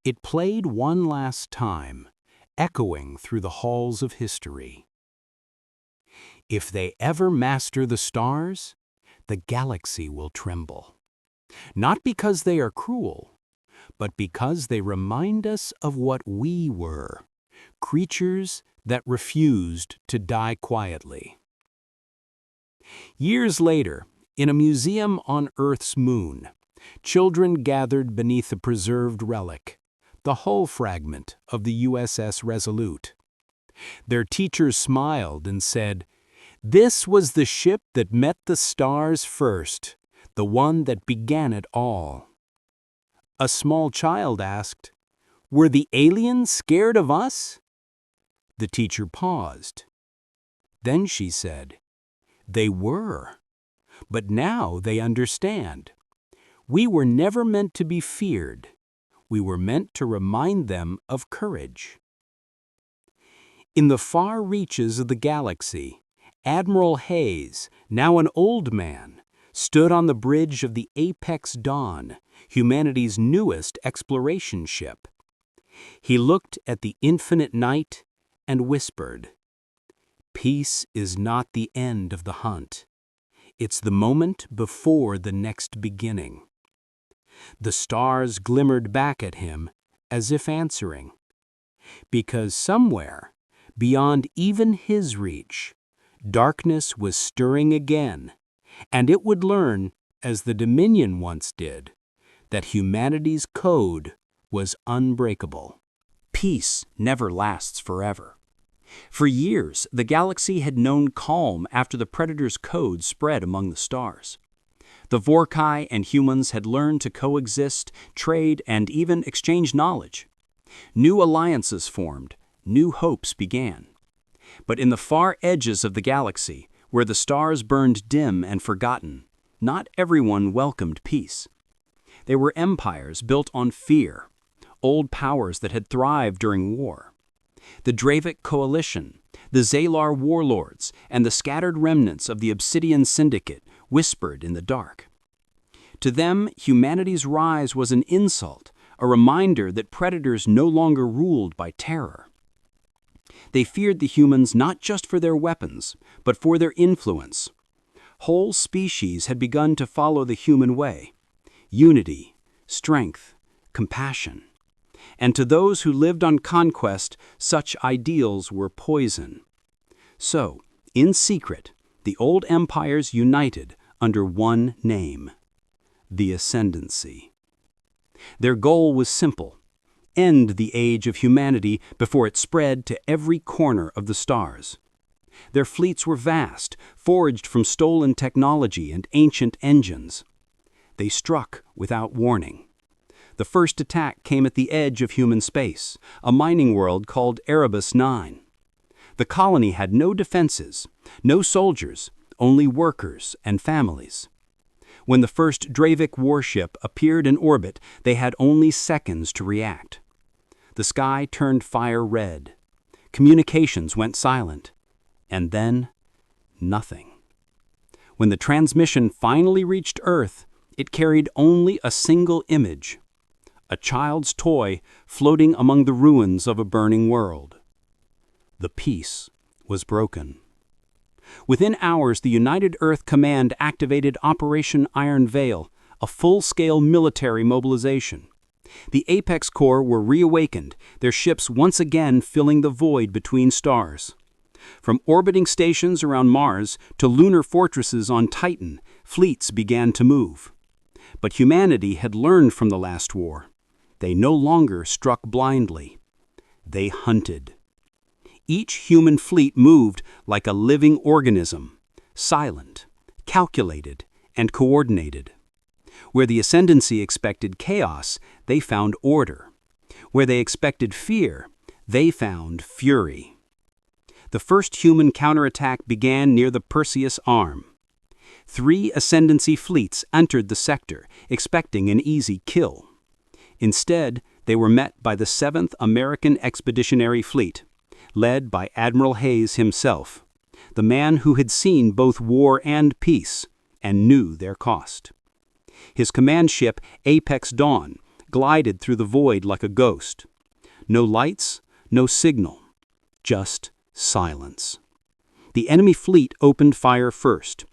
It played one last time, echoing through the halls of history. If they ever master the stars, the galaxy will tremble. Not because they are cruel, but because they remind us of what we were, creatures that refused to die quietly. Years later, in a museum on Earth's moon, children gathered beneath a preserved relic, the hull fragment of the USS Resolute. Their teachers smiled and said, "This was the ship that met the stars first, the one that began it all." A small child asked, "Were the aliens scared of us?" The teacher paused. Then she said, "They were, but now they understand. We were never meant to be feared. We were meant to remind them of courage." In the far reaches of the galaxy, Admiral Hayes, now an old man, stood on the bridge of the Apex Dawn, humanity's newest exploration ship. He looked at the infinite night and whispered, "Peace is not the end of the hunt. It's the moment before the next beginning." The stars glimmered back at him as if answering. Because somewhere, beyond even his reach, darkness was stirring again, And it would learn, as the Dominion once did, that humanity's code was unbreakable. Peace never lasts forever. For years, the galaxy had known calm after the Predator's code spread among the stars. The Vorr'kai and humans had learned to coexist, trade, and even exchange knowledge. New alliances formed, new hopes began. But in the far edges of the galaxy, where the stars burned dim and forgotten, not everyone welcomed peace. They were empires built on fear, old powers that had thrived during war. The Dravic coalition, the Zalar warlords, and the scattered remnants of the Obsidian Syndicate whispered in the dark. To them, humanity's rise was an insult, a reminder that predators no longer ruled by terror. They feared the humans not just for their weapons, but for their influence. Whole species had begun to follow the human way: unity, strength, compassion. And to those who lived on conquest, such ideals were poison. So, in secret, the old empires united under one name: the Ascendancy. Their goal was simple: end the age of humanity before it spread to every corner of the stars. Their fleets were vast, forged from stolen technology and ancient engines. They struck without warning. The first attack came at the edge of human space, a mining world called Erebus 9. The colony had no defenses, no soldiers, only workers and families. When the first Dravic warship appeared in orbit, they had only seconds to react. The sky turned fire red. Communications went silent. And then, nothing. When the transmission finally reached Earth, it carried only a single image: a child's toy floating among the ruins of a burning world. The peace was broken. Within hours, the United Earth Command activated Operation Iron Veil, a full-scale military mobilization. The Apex Corps were reawakened, their ships once again filling the void between stars. From orbiting stations around Mars to lunar fortresses on Titan, fleets began to move. But humanity had learned from the last war. They no longer struck blindly. They hunted. Each human fleet moved like a living organism, silent, calculated, and coordinated. Where the Ascendancy expected chaos, they found order. Where they expected fear, they found fury. The first human counterattack began near the Perseus Arm. 3 Ascendancy fleets entered the sector, expecting an easy kill. Instead, they were met by the 7th American Expeditionary Fleet, led by Admiral Hayes himself, the man who had seen both war and peace and knew their cost. His command ship, Apex Dawn, glided through the void like a ghost. No lights, no signal, just silence. The enemy fleet opened fire first.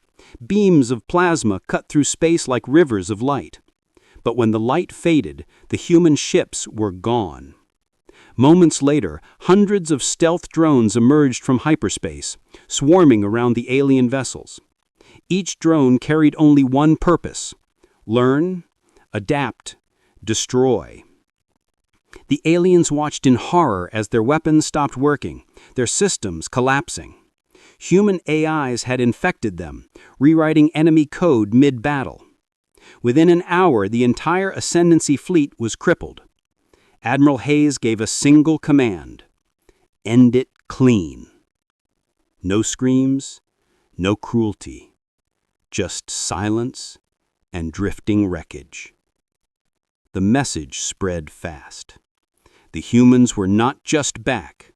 Beams of plasma cut through space like rivers of light. But when the light faded, the human ships were gone. Moments later, hundreds of stealth drones emerged from hyperspace, swarming around the alien vessels. Each drone carried only one purpose: learn, adapt, destroy. The aliens watched in horror as their weapons stopped working, their systems collapsing. Human AIs had infected them, rewriting enemy code mid-battle. Within an hour, the entire Ascendancy fleet was crippled. Admiral Hayes gave a single command: end it clean. No screams, no cruelty, just silence and drifting wreckage. The message spread fast. The humans were not just back,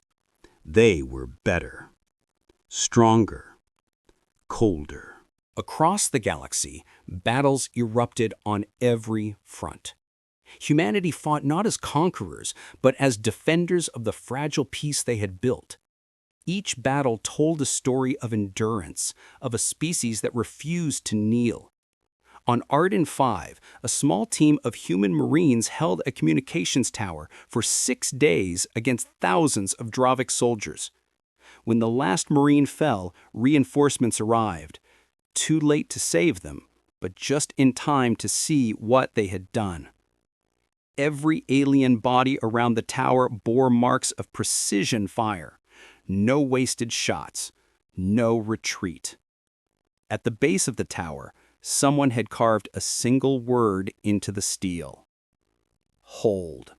they were better, stronger, colder. Across the galaxy, battles erupted on every front. Humanity fought not as conquerors, but as defenders of the fragile peace they had built. Each battle told a story of endurance, of a species that refused to kneel. On Arden 5, a small team of human Marines held a communications tower for 6 days against thousands of Dravic soldiers. When the last Marine fell, reinforcements arrived. too late to save them, but just in time to see what they had done. Every alien body around the tower bore marks of precision fire. No wasted shots, no retreat. At the base of the tower, someone had carved a single word into the steel. Hold.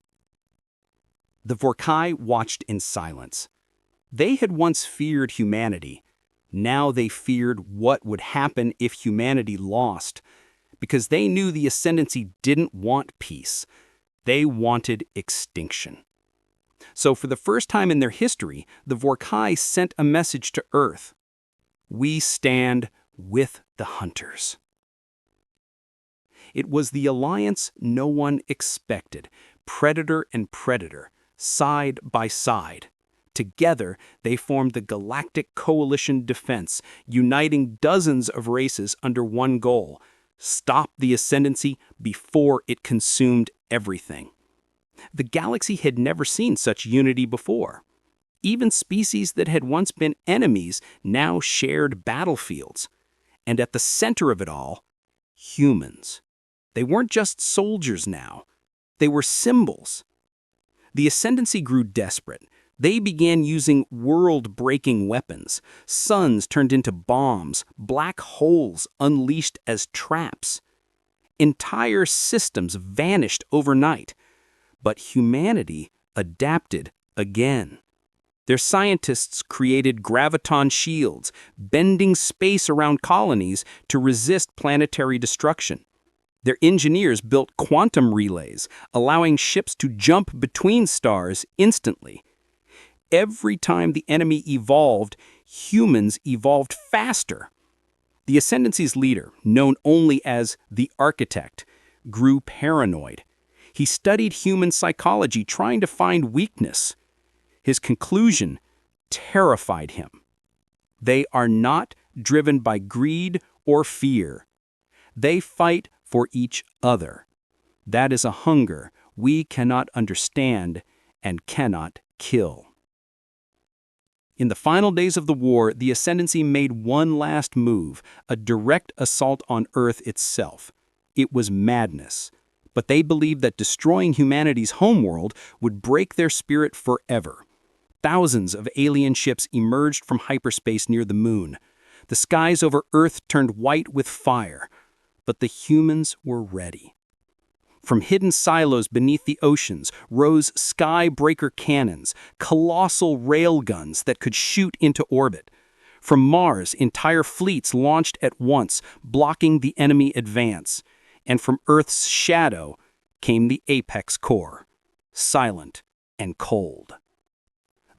The Vorr'kai watched in silence. They had once feared humanity. Now they feared what would happen if humanity lost, because they knew the Ascendancy didn't want peace. They wanted extinction. So for the first time in their history, the Vorr'kai sent a message to Earth. We stand with the hunters. It was the alliance no one expected, predator and predator, side by side. Together, they formed the Galactic Coalition Defense, uniting dozens of races under one goal: stop the Ascendancy before it consumed everything. The galaxy had never seen such unity before. Even species that had once been enemies now shared battlefields. And at the center of it all, humans. They weren't just soldiers now. They were symbols. The Ascendancy grew desperate. They began using world-breaking weapons. Suns turned into bombs, black holes unleashed as traps. Entire systems vanished overnight. But humanity adapted again. Their scientists created graviton shields, bending space around colonies to resist planetary destruction. Their engineers built quantum relays, allowing ships to jump between stars instantly. Every time the enemy evolved, humans evolved faster. The Ascendancy's leader, known only as the Architect, grew paranoid. He studied human psychology, trying to find weakness. His conclusion terrified him. They are not driven by greed or fear. They fight for each other. That is a hunger we cannot understand and cannot kill. In the final days of the war, the Ascendancy made one last move, a direct assault on Earth itself. It was madness, but they believed that destroying humanity's homeworld would break their spirit forever. Thousands of alien ships emerged from hyperspace near the moon. The skies over Earth turned white with fire, but the humans were ready. From hidden silos beneath the oceans rose sky-breaker cannons, colossal railguns that could shoot into orbit. From Mars, entire fleets launched at once, blocking the enemy advance. And from Earth's shadow came the Apex Core, silent and cold.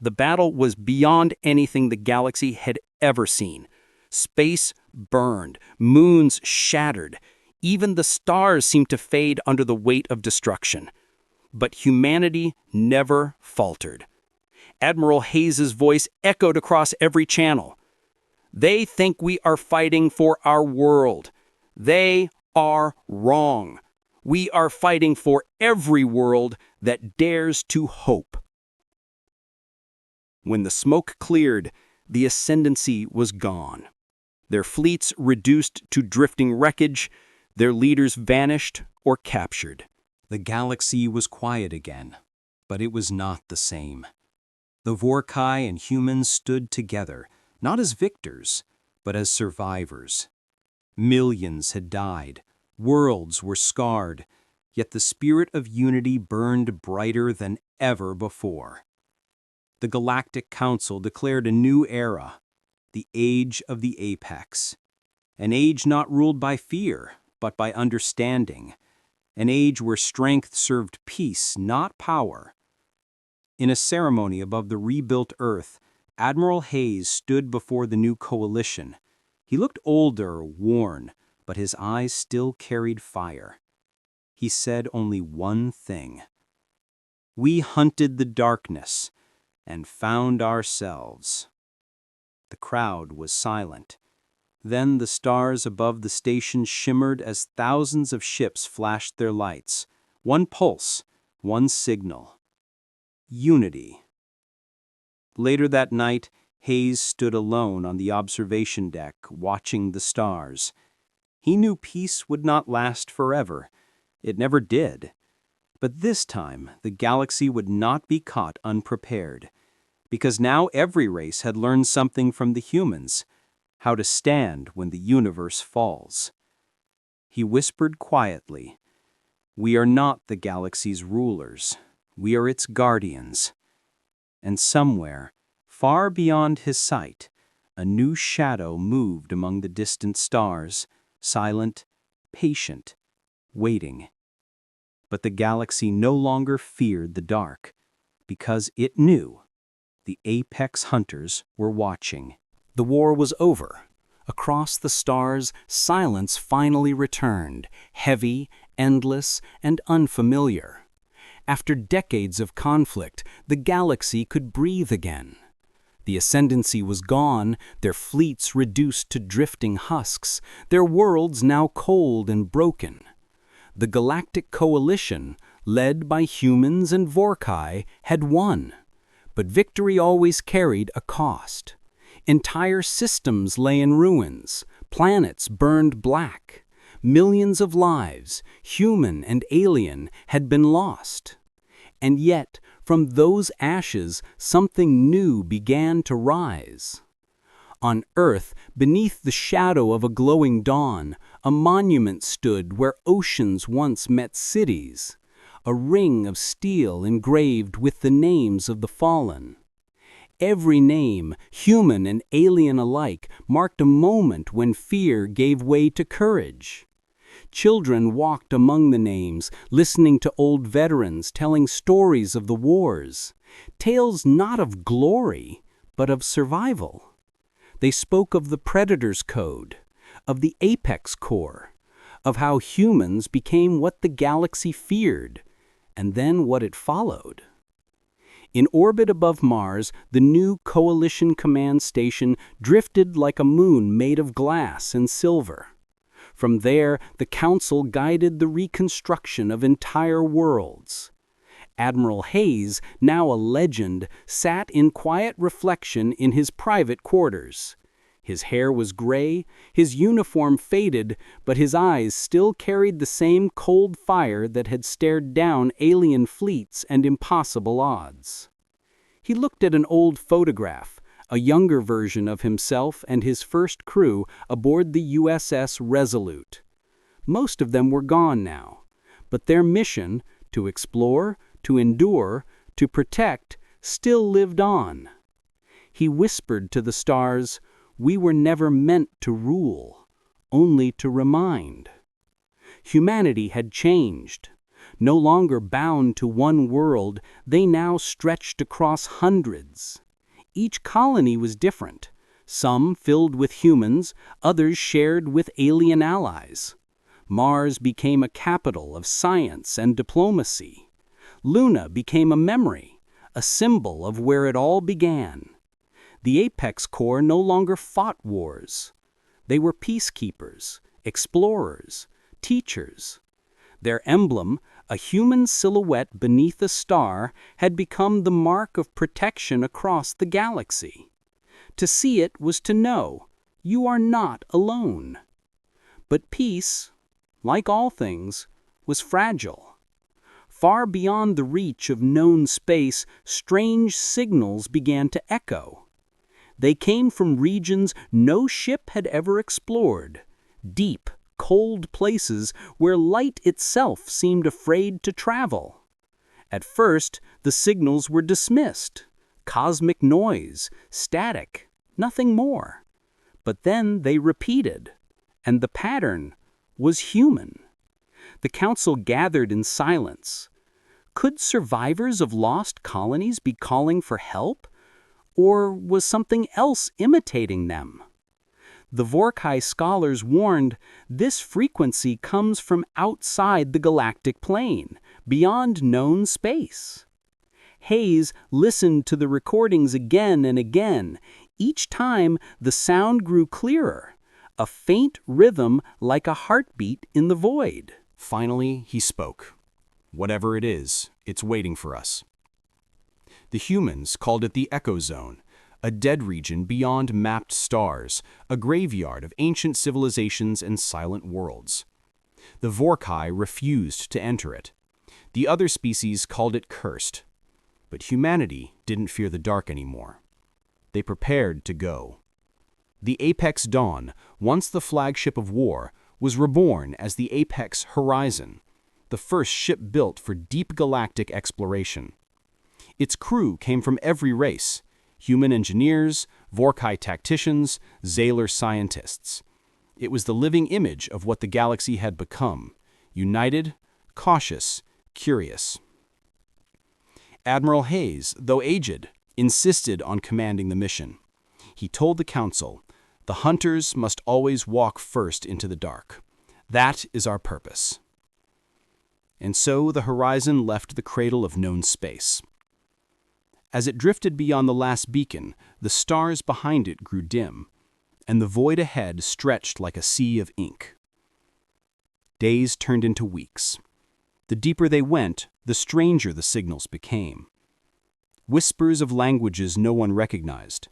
The battle was beyond anything the galaxy had ever seen. Space burned, moons shattered. Even the stars seemed to fade under the weight of destruction. But humanity never faltered. Admiral Hayes's voice echoed across every channel. They think we are fighting for our world. They are wrong. We are fighting for every world that dares to hope. When the smoke cleared, the Ascendancy was gone. Their fleets reduced to drifting wreckage, their leaders vanished or captured. The galaxy was quiet again, but it was not the same. The Vorr'kai and humans stood together, not as victors, but as survivors. Millions had died, worlds were scarred, yet the spirit of unity burned brighter than ever before. The Galactic Council declared a new era, the Age of the Apex. An age not ruled by fear, but by understanding. An age where strength served peace, not power. In a ceremony above the rebuilt Earth, Admiral Hayes stood before the new coalition. He looked older, worn, but his eyes still carried fire. He said only one thing. We hunted the darkness and found ourselves. The crowd was silent. Then the stars above the station shimmered as thousands of ships flashed their lights. One pulse, one signal. Unity. Later that night, Hayes stood alone on the observation deck, watching the stars. He knew peace would not last forever. It never did. But this time, the galaxy would not be caught unprepared, because now every race had learned something from the humans, how to stand when the universe falls. He whispered quietly, "We are not the galaxy's rulers. We are its guardians." And somewhere, far beyond his sight, a new shadow moved among the distant stars, silent, patient, waiting. But the galaxy no longer feared the dark, because it knew the apex hunters were watching. The war was over. Across the stars, silence finally returned, heavy, endless, and unfamiliar. After decades of conflict, the galaxy could breathe again. The ascendancy was gone, their fleets reduced to drifting husks, their worlds now cold and broken. The Galactic Coalition, led by humans and Vorr'kai, had won. But victory always carried a cost. Entire systems lay in ruins, planets burned black. Millions of lives, human and alien, had been lost. And yet, from those ashes, something new began to rise. On Earth, beneath the shadow of a glowing dawn, a monument stood where oceans once met cities, a ring of steel engraved with the names of the fallen. Every name, human and alien alike, marked a moment when fear gave way to courage. Children walked among the names, listening to old veterans telling stories of the wars, tales not of glory, but of survival. They spoke of the Predator's Code, of the Apex Core, of how humans became what the galaxy feared, and then what it followed. In orbit above Mars, the new Coalition Command Station drifted like a moon made of glass and silver. From there, the Council guided the reconstruction of entire worlds. Admiral Hayes, now a legend, sat in quiet reflection in his private quarters. His hair was gray, his uniform faded, but his eyes still carried the same cold fire that had stared down alien fleets and impossible odds. He looked at an old photograph, a younger version of himself and his first crew aboard the USS Resolute. Most of them were gone now, but their mission, to explore, to endure, to protect, still lived on. He whispered to the stars, "We were never meant to rule, only to remind." Humanity had changed. No longer bound to one world, they now stretched across hundreds. Each colony was different, some filled with humans, others shared with alien allies. Mars became a capital of science and diplomacy. Luna became a memory, a symbol of where it all began. The Apex Corps no longer fought wars. They were peacekeepers, explorers, teachers. Their emblem, a human silhouette beneath a star, had become the mark of protection across the galaxy. To see it was to know, you are not alone. But peace, like all things, was fragile. Far beyond the reach of known space, strange signals began to echo. They came from regions no ship had ever explored, deep, cold places where light itself seemed afraid to travel. At first, the signals were dismissed. Cosmic noise, static, nothing more. But then they repeated, and the pattern was human. The Council gathered in silence. Could survivors of lost colonies be calling for help? Or was something else imitating them? The Vorr'kai scholars warned, this frequency comes from outside the galactic plane, beyond known space. Hayes listened to the recordings again and again. Each time, the sound grew clearer, a faint rhythm like a heartbeat in the void. Finally, he spoke. "Whatever it is, it's waiting for us." The humans called it the Echo Zone, a dead region beyond mapped stars, a graveyard of ancient civilizations and silent worlds. The Vorr'kai refused to enter it. The other species called it cursed. But humanity didn't fear the dark anymore. They prepared to go. The Apex Dawn, once the flagship of war, was reborn as the Apex Horizon, the first ship built for deep galactic exploration. Its crew came from every race: human engineers, Vorr'kai tacticians, Zaylor scientists. It was the living image of what the galaxy had become: united, cautious, curious. Admiral Hayes, though aged, insisted on commanding the mission. He told the council, "The hunters must always walk first into the dark. That is our purpose." And so the Horizon left the cradle of known space. As it drifted beyond the last beacon, the stars behind it grew dim, and the void ahead stretched like a sea of ink. Days turned into weeks. The deeper they went, the stranger the signals became. Whispers of languages no one recognized,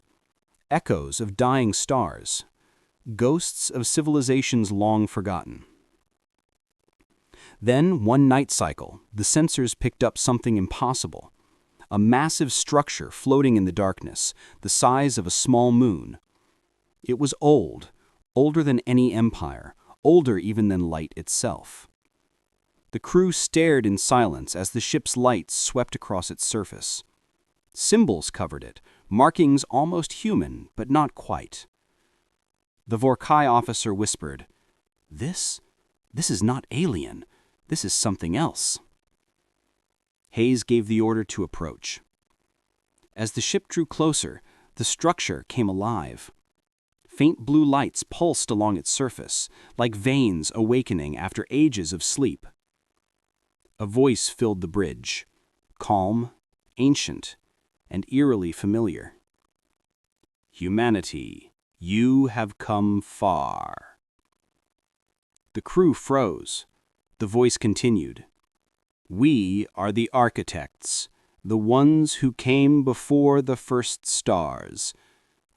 echoes of dying stars, ghosts of civilizations long forgotten. Then, one night cycle, the sensors picked up something impossible. A massive structure floating in the darkness, the size of a small moon. It was old, older than any empire, older even than light itself. The crew stared in silence as the ship's lights swept across its surface. Symbols covered it, markings almost human, but not quite. The Vorr'kai officer whispered, This is not alien. This is something else." Hayes gave the order to approach. As the ship drew closer, the structure came alive. Faint blue lights pulsed along its surface, like veins awakening after ages of sleep. A voice filled the bridge, calm, ancient, and eerily familiar. "Humanity, you have come far." The crew froze. The voice continued. "We are the architects, the ones who came before the first stars.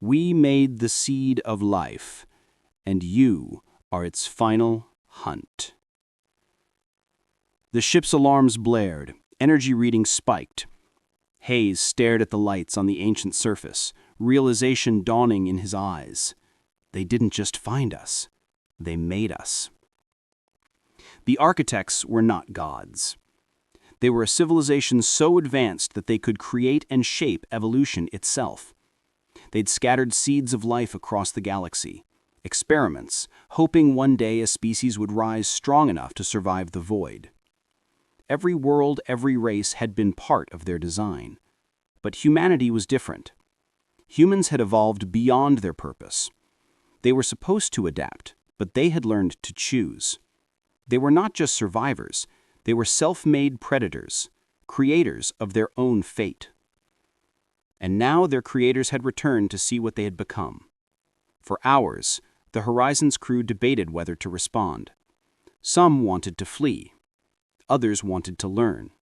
We made the seed of life, and you are its final hunt." The ship's alarms blared, energy readings spiked. Hayes stared at the lights on the ancient surface, realization dawning in his eyes. They didn't just find us, they made us. The architects were not gods. They were a civilization so advanced that they could create and shape evolution itself. They'd scattered seeds of life across the galaxy, experiments, hoping one day a species would rise strong enough to survive the void. Every world, every race had been part of their design. But humanity was different. Humans had evolved beyond their purpose. They were supposed to adapt, but they had learned to choose. They were not just survivors, they were self-made predators, creators of their own fate. And now their creators had returned to see what they had become. For hours, the Horizon's crew debated whether to respond. Some wanted to flee. Others wanted to learn.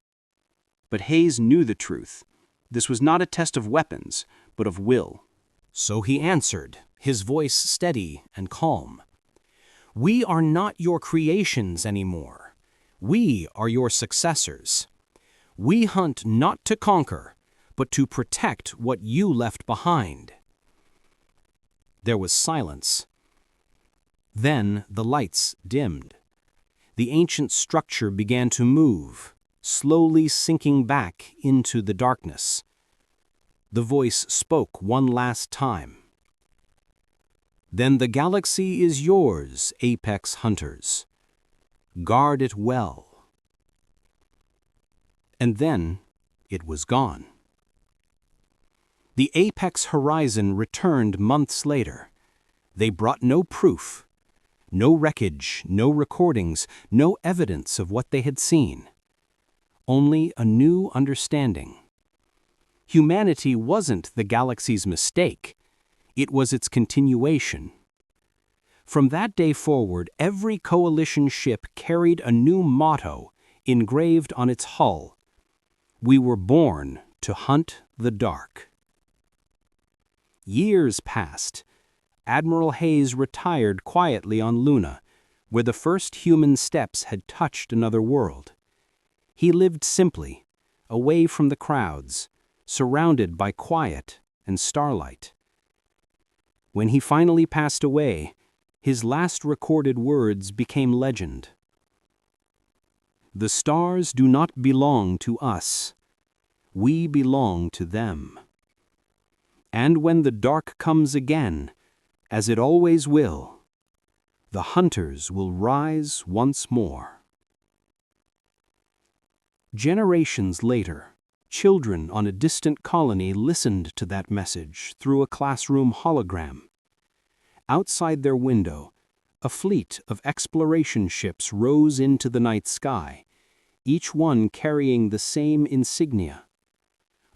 But Hayes knew the truth. This was not a test of weapons, but of will. So he answered, his voice steady and calm. "We are not your creations anymore. We are your successors. We hunt not to conquer, but to protect what you left behind." There was silence. Then the lights dimmed. The ancient structure began to move, slowly sinking back into the darkness. The voice spoke one last time. "Then the galaxy is yours, Apex Hunters. Guard it well." And then it was gone. The Apex Horizon returned months later. They brought no proof, no wreckage, no recordings, no evidence of what they had seen. Only a new understanding. Humanity wasn't the galaxy's mistake. It was its continuation. From that day forward, every coalition ship carried a new motto engraved on its hull: 'We were born to hunt the dark.'" Years passed. Admiral Hayes retired quietly on Luna, where the first human steps had touched another world. He lived simply, away from the crowds, surrounded by quiet and starlight. When he finally passed away, his last recorded words became legend. "The stars do not belong to us. We belong to them. And when the dark comes again, as it always will, the hunters will rise once more." Generations later, children on a distant colony listened to that message through a classroom hologram. Outside their window, a fleet of exploration ships rose into the night sky, each one carrying the same insignia: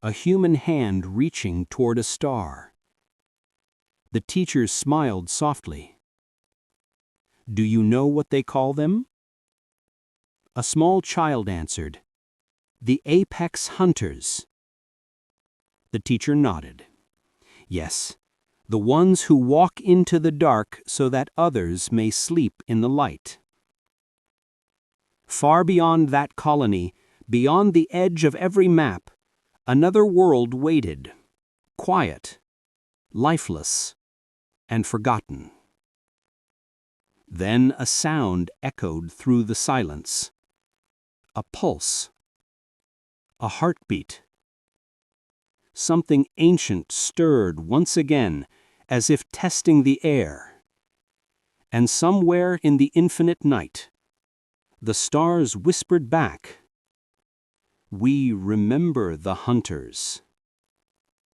a human hand reaching toward a star. The teachers smiled softly. "Do you know what they call them?" A small child answered, "The Apex Hunters." The teacher nodded. "Yes, the ones who walk into the dark so that others may sleep in the light." Far beyond that colony, beyond the edge of every map, another world waited, quiet, lifeless, and forgotten. Then a sound echoed through the silence. A pulse. A heartbeat. Something ancient stirred once again, as if testing the air. And somewhere in the infinite night, the stars whispered back, "We remember the hunters."